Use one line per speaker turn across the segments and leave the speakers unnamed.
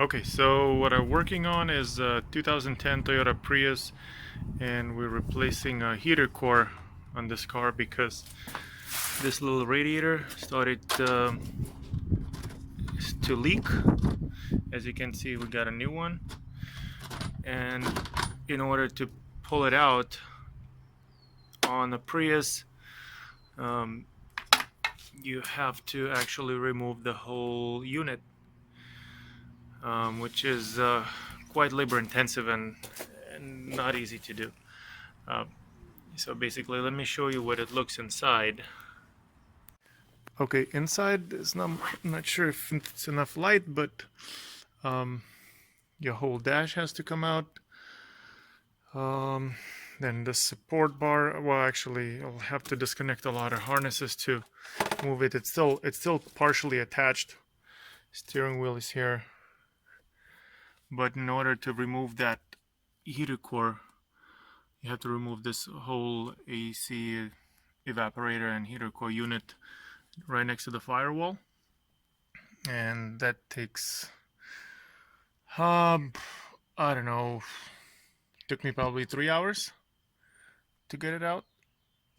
Okay, so what I'm working on is a 2010 Toyota Prius, and we're replacing a heater core on this car because this little radiator started to leak. As you can see, we got a new one, and in order to pull it out on the Prius, um, you have to actually remove the whole unit, which is quite labor intensive and not easy to do. Uh, so basically, let me show you what it looks inside. Okay, inside is not sure if it's enough light, but um, your whole dash has to come out. Then the support bar. Well, actually, I'll have to disconnect a lot of harnesses to move it. It's still partially attached. Steering wheel is here, but in order to remove that heater core, you have to remove this whole AC evaporator and heater core unit right next to the firewall, and that takes I don't know, took me probably 3 hours to get it out,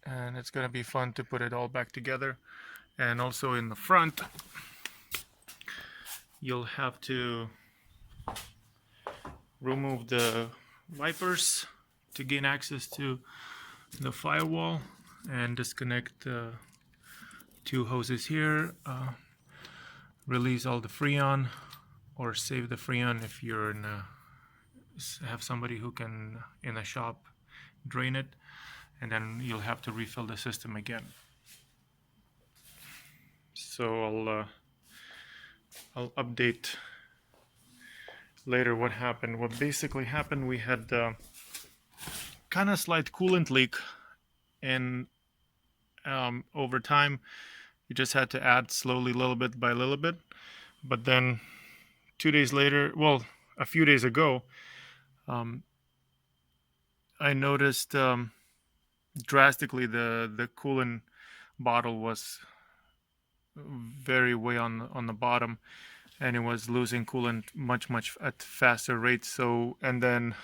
and it's gonna be fun to put it all back together. And also in the front, you'll have to remove the wipers to gain access to the firewall and disconnect two hoses here, release all the freon, or save the freon if you're in have somebody who can in a shop drain it, and then you'll have to refill the system again. So I'll update later what happened. What basically happened, we had kind of slight coolant leak, and over time you just had to add slowly, little bit by little bit. But then 2 days later, well, a few days ago, I noticed drastically the coolant bottle was very way on the bottom, and it was losing coolant much at faster rates. So, and then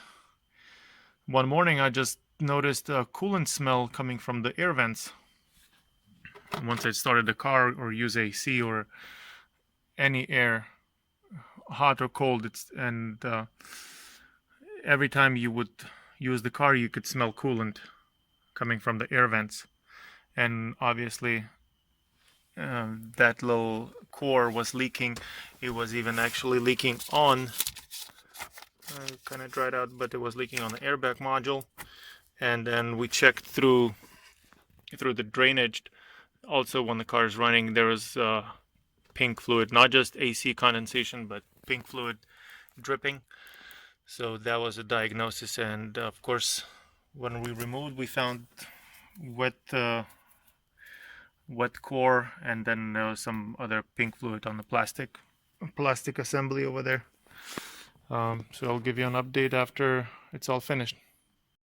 one morning I just noticed a coolant smell coming from the air vents. Once I started the car or use AC or any air, hot or cold, every time you would use the car, you could smell coolant coming from the air vents, and obviously that little core was leaking. It was even actually leaking on, kind of dried out, but it was leaking on the airbag module. And then we checked through the drainage. Also, when the car is running, there was pink fluid, not just AC condensation, but pink fluid dripping. So that was a diagnosis, and of course, when we removed, we found wet core, and then there was some other pink fluid on the plastic assembly over there. So I'll give you an update after it's all finished.